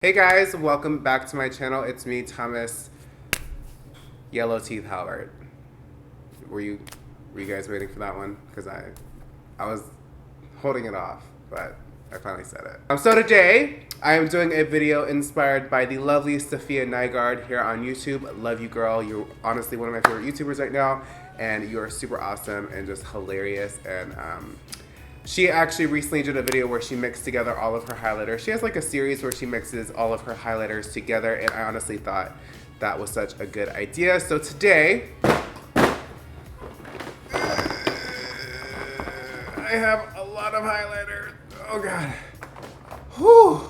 Hey guys, welcome back to my channel. It's me, Thomas Yellow Teeth Halbert. Were you guys waiting for that one? Because I was holding it off, but I finally said it. So today, I am doing a video inspired by the lovely Sophia Nygaard here on YouTube. Love you, girl. You're honestly one of my favorite YouTubers right now, and you are super awesome and just hilarious. And she actually recently did a video where she mixed together all of her highlighters. She has like a series where she mixes all of her highlighters together, and I honestly thought that was such a good idea. So today, I have a lot of highlighters. Oh God. Whew.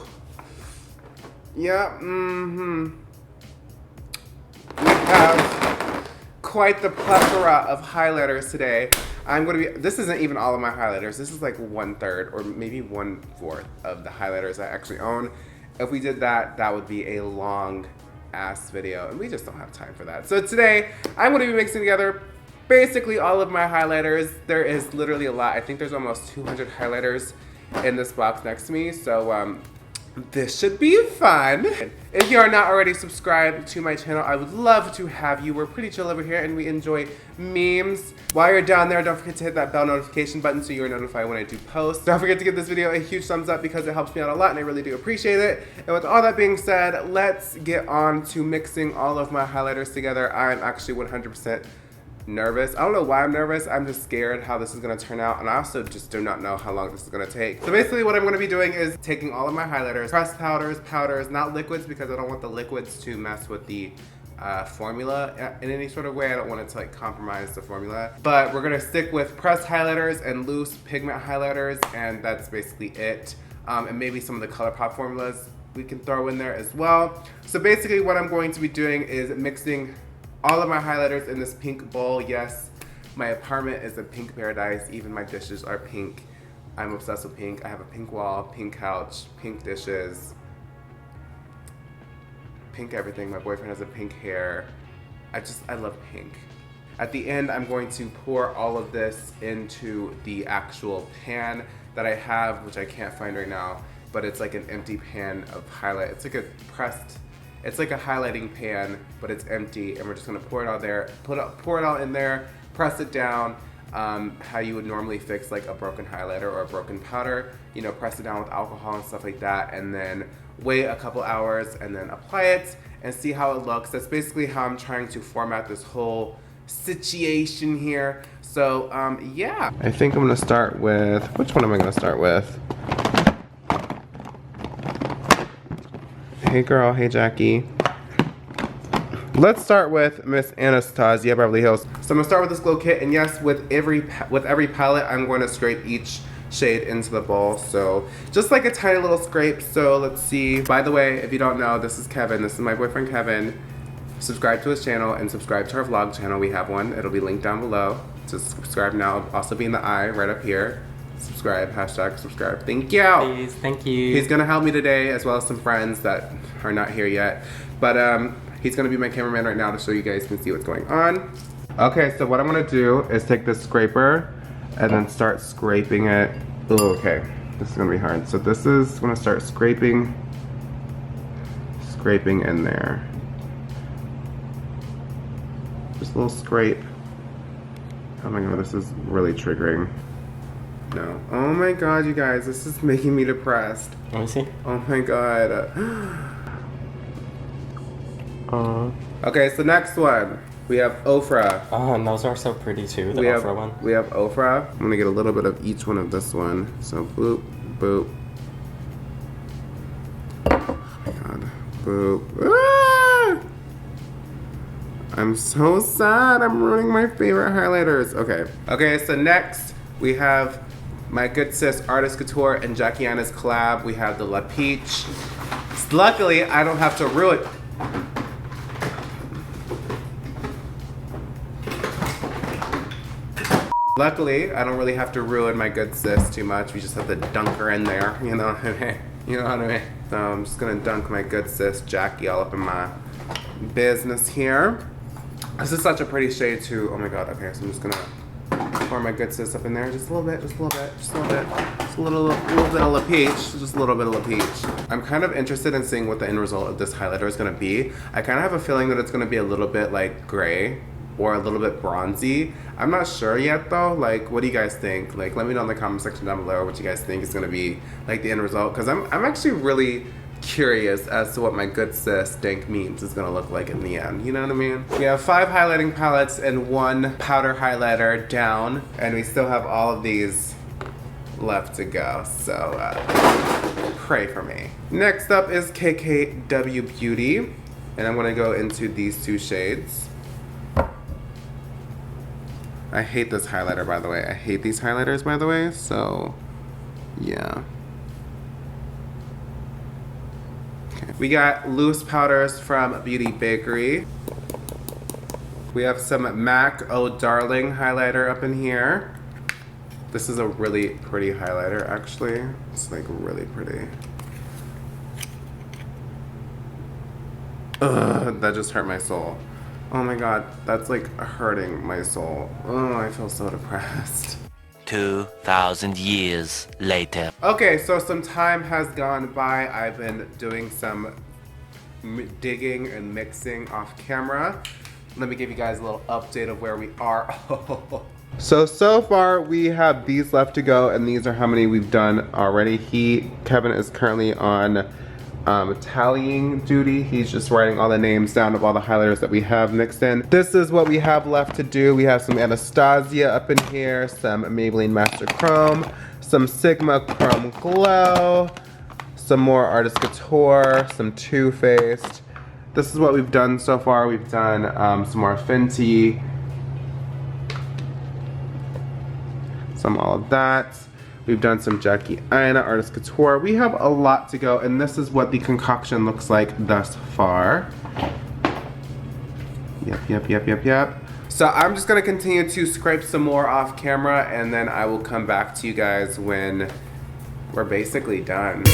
Yeah, We have quite the plethora of highlighters today. This isn't even all of my highlighters. This is like 1/3 or maybe 1/4 of the highlighters I actually own. If we did that, that would be a long ass video, and we just don't have time for that. So today, I'm gonna be mixing together basically all of my highlighters. There is literally a lot. I think there's almost 200 highlighters in this box next to me. So this should be fun. If you are not already subscribed to my channel, I would love to have you. We're pretty chill over here and we enjoy memes. While you're down there, don't forget to hit that bell notification button so you're notified when I do post. Don't forget to give this video a huge thumbs up because it helps me out a lot and I really do appreciate it. And with all that being said, let's get on to mixing all of my highlighters together. I'm actually 100% nervous. I don't know why I'm nervous. I'm just scared how this is gonna turn out, and I also just do not know how long this is gonna take. So basically what I'm gonna be doing is taking all of my highlighters, pressed powders, not liquids because I don't want the liquids to mess with the formula in any sort of way. I don't want it to like compromise the formula. But we're gonna stick with pressed highlighters and loose pigment highlighters, and that's basically it. And maybe some of the ColourPop formulas we can throw in there as well. So basically what I'm going to be doing is mixing all of my highlighters in this pink bowl. Yes, my apartment is a pink paradise. Even my dishes are pink. I'm obsessed with pink. I have a pink wall, pink couch, pink dishes, pink everything. My boyfriend has a pink hair. I love pink. At the end, I'm going to pour all of this into the actual pan that I have, which I can't find right now, but it's like an empty pan of highlight. It's like a highlighting pan, but it's empty, and we're just gonna pour it all there, pour it all in there, press it down, how you would normally fix like a broken highlighter or a broken powder, you know, press it down with alcohol and stuff like that, and then wait a couple hours and then apply it and see how it looks. That's basically how I'm trying to format this whole situation here. So yeah. I think I'm gonna start with, which one am I gonna start with? Hey girl, hey Jackie. Let's start with Miss Anastasia Beverly Hills. So I'm gonna start with this glow kit, and yes, with every palette, I'm going to scrape each shade into the bowl. So just like a tiny little scrape. So let's see. By the way, if you don't know, this is Kevin. This is my boyfriend Kevin. Subscribe to his channel and subscribe to our vlog channel. We have one. It'll be linked down below. So subscribe now. It'll also be in the eye right up here. Subscribe, #subscribe. Thank you. Please, thank you. He's gonna help me today, as well as some friends that are not here yet. But he's gonna be my cameraman right now to show you guys can see what's going on. Okay, so what I'm gonna do is take this scraper and then start scraping it. Oh, okay, this is gonna be hard. So this is gonna start scraping in there. Just a little scrape. Oh my god, this is really triggering. No. Oh my god, you guys, this is making me depressed. Let me see. Oh my god. Okay, so next one. We have Ofra. Oh, and those are so pretty too, the Ofra one. We have Ofra. I'm gonna get a little bit of each one of this one. So boop, boop. Oh my god. Boop. Ah! I'm so sad. I'm ruining my favorite highlighters. Okay. Okay, so next we have my good sis Artist Couture and Jackie Anna's collab. We have the La Peach. Luckily, I don't have to ruin. Luckily, I don't really have to ruin my good sis too much. We just have to dunk her in there, you know what I mean? You know what I mean? So I'm just gonna dunk my good sis Jackie all up in my business here. This is such a pretty shade too. Oh my god, okay, so I'm just gonna pour my good sis up in there just a little bit, just a little bit, just a little bit. Just a little bit of La Peach, just a little bit of La Peach. I'm kind of interested in seeing what the end result of this highlighter is gonna be. I kind of have a feeling that it's gonna be a little bit like gray or a little bit bronzy. I'm not sure yet though. Like, what do you guys think? Like, let me know in the comment section down below what you guys think is gonna be like the end result. Cause I'm actually really curious as to what my good sis Dank Memes is gonna look like in the end. You know what I mean? We have 5 highlighting palettes and 1 powder highlighter down, and we still have all of these left to go. So pray for me. Next up is KKW Beauty, and I'm gonna go into these 2 shades. I hate this highlighter, by the way. I hate these highlighters, by the way. So yeah. We got loose powders from Beauty Bakery. We have some MAC Oh Darling highlighter up in here. This is a really pretty highlighter, actually. It's like really pretty. Ugh, that just hurt my soul. Oh my god, that's like hurting my soul. Oh, I feel so depressed. 2,000 years later. Okay, so some time has gone by. I've been doing some digging and mixing off camera. Let me give you guys a little update of where we are. So far we have these left to go, and these are how many we've done already. Kevin is currently on tallying duty. He's just writing all the names down of all the highlighters that we have mixed in. This is what we have left to do. We have some Anastasia up in here, some Maybelline Master Chrome, some Sigma Chrome Glow, some more Artist Couture, some Too Faced. This is what we've done so far. We've done some more Fenty, some all of that. We've done some Jackie Aina, Artist Couture. We have a lot to go, and this is what the concoction looks like thus far. Yep. So I'm just gonna continue to scrape some more off camera, and then I will come back to you guys when we're basically done.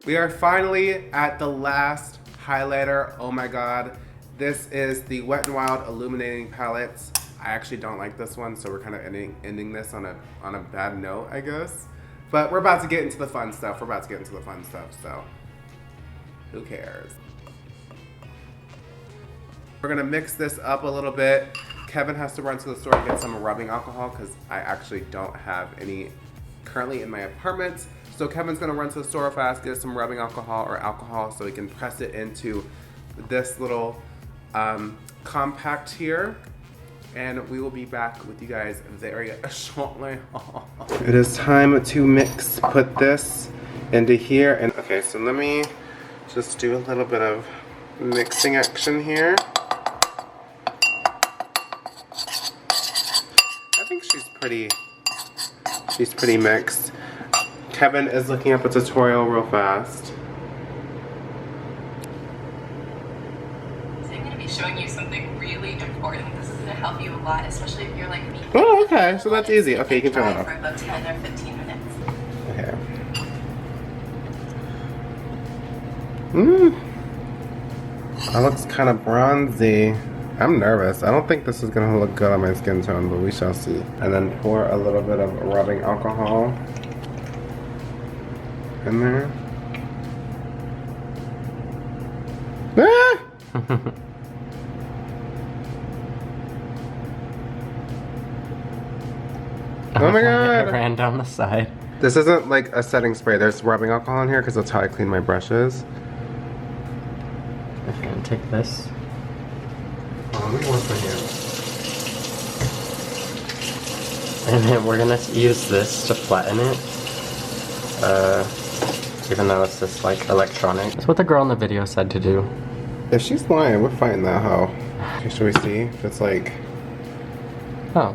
We are finally at the last highlighter. Oh my god. This is the Wet n Wild Illuminating Palettes. I actually don't like this one, so we're kind of ending this on a bad note, I guess. But we're about to get into the fun stuff. So who cares? We're gonna mix this up a little bit. Kevin has to run to the store and get some rubbing alcohol because I actually don't have any currently in my apartment. So Kevin's gonna run to the store fast, get some rubbing alcohol or alcohol so he can press it into this little compact here. And we will be back with you guys very shortly. It is time to put this into here. And okay, so let me just do a little bit of mixing action here. I think she's pretty mixed. Kevin is looking up a tutorial real fast. So I'm going to be showing you something really important. This is going to help you a lot, especially if you're like me. Oh, okay, so that's easy. Okay, you can turn it off. For about 10 or 15 minutes. Okay. That looks kind of bronzy. I'm nervous. I don't think this is gonna look good on my skin tone, but we shall see. And then pour a little bit of rubbing alcohol in there. Ah! Oh my god! It ran down the side. This isn't like a setting spray. There's rubbing alcohol in here because that's how I clean my brushes. Okay, and take this. Oh, let me work for you. And then we're gonna use this to flatten it. Even though it's just like electronic. That's what the girl in the video said to do. If she's lying, we're fighting that hoe. Okay, should we see if it's like Oh.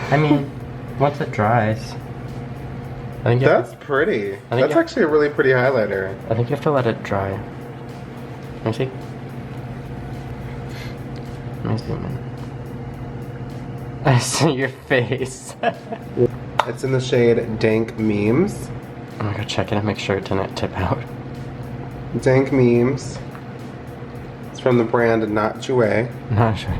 I mean, once it dries. I think That's pretty. That's actually a really pretty highlighter. I think you have to let it dry. Let me see. Let me zoom in. I see your face. It's in the shade Dank Memes. I'm gonna go check it and make sure it didn't tip out. Dank Memes. It's from the brand Not Jouet. Not sure.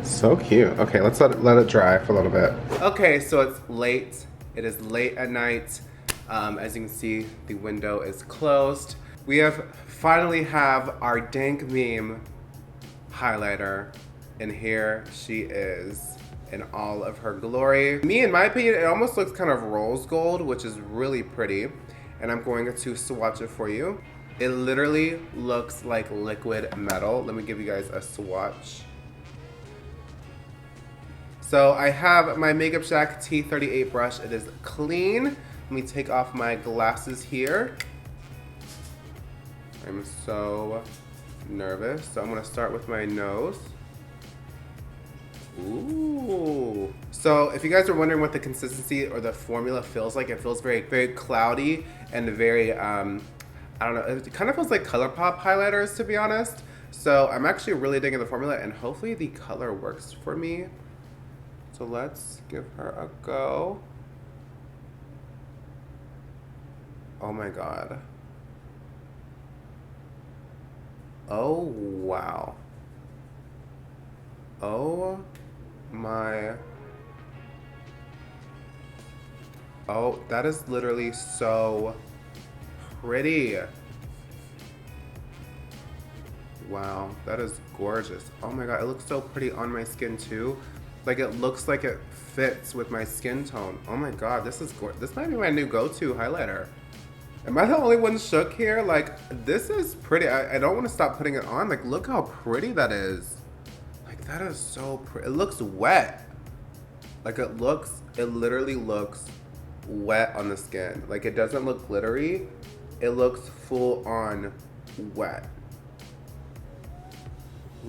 So cute. Okay, let's let it dry for a little bit. Okay, so it's late. It is late at night. As you can see, the window is closed. We finally have our Dank Meme highlighter, and here she is in all of her glory. Me, in my opinion, it almost looks kind of rose gold, which is really pretty. And I'm going to swatch it for you. It literally looks like liquid metal. Let me give you guys a swatch. So I have my Makeup Shack T38 brush. It is clean. Let me take off my glasses here. I'm so nervous. So I'm gonna start with my nose. Ooh. So if you guys are wondering what the consistency or the formula feels like, it feels very, very cloudy and very, I don't know, it kind of feels like ColourPop highlighters, to be honest. So I'm actually really digging the formula, and hopefully the color works for me. So let's give her a go. Oh my God. Oh, wow. Oh my. Oh, that is literally so pretty. Wow, that is gorgeous. Oh my God, it looks so pretty on my skin too. Like, it looks like it fits with my skin tone. Oh my God, this is gorgeous. This might be my new go-to highlighter. Am I the only one shook here? Like, this is pretty. I don't want to stop putting it on. Like, look how pretty that is. Like, that is so pretty. It looks wet. Like, it literally looks wet on the skin. Like, it doesn't look glittery. It looks full on wet.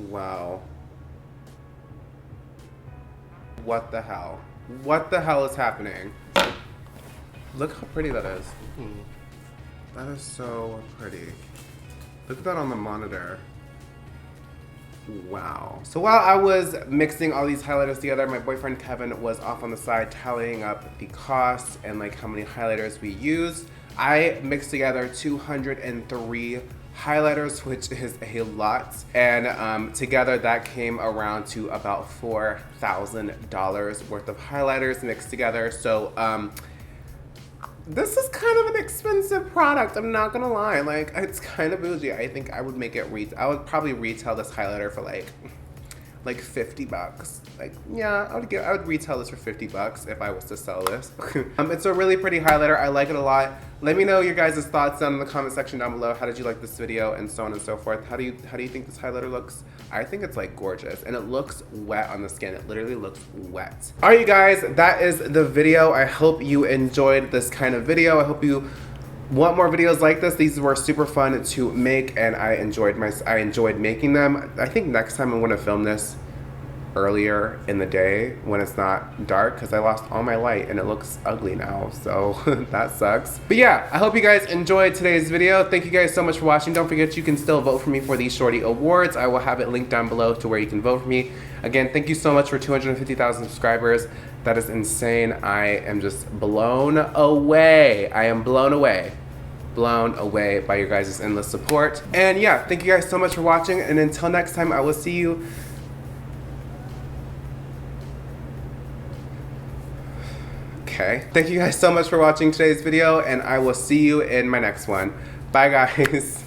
Wow. What the hell? What the hell is happening? Look how pretty that is. That is so pretty. Look at that on the monitor. Wow. So while I was mixing all these highlighters together, my boyfriend Kevin was off on the side tallying up the costs and like how many highlighters we used. I mixed together 203 highlighters, which is a lot, and together that came around to about $4,000 worth of highlighters mixed together. So this is kind of an expensive product, I'm not gonna lie. Like, it's kind of bougie. I think I would make it I would probably retail this highlighter for like 50 bucks. Like, yeah, I would retail this for 50 bucks if I was to sell this. It's a really pretty highlighter. I like it a lot. Let me know your guys' thoughts down in the comment section down below. How did you like this video, and so on and so forth. How do you think this highlighter looks? I think it's like gorgeous, and it looks wet on the skin. It literally looks wet. All right, you guys, that is the video. I hope you enjoyed this kind of video. I hope you want more videos like this. These were super fun to make, and I enjoyed making them. I think next time I'm gonna film this earlier in the day when it's not dark, because I lost all my light and it looks ugly now, so that sucks. But yeah, I hope you guys enjoyed today's video. Thank you guys so much for watching. Don't forget you can still vote for me for these Shorty Awards. I will have it linked down below to where you can vote for me. Again, thank you so much for 250,000 subscribers. That is insane. I am just blown away. I am blown away by your guys' endless support. And yeah, thank you guys so much for watching, and until next time, I will see you. Okay. Thank you guys so much for watching today's video, and I will see you in my next one. Bye, guys.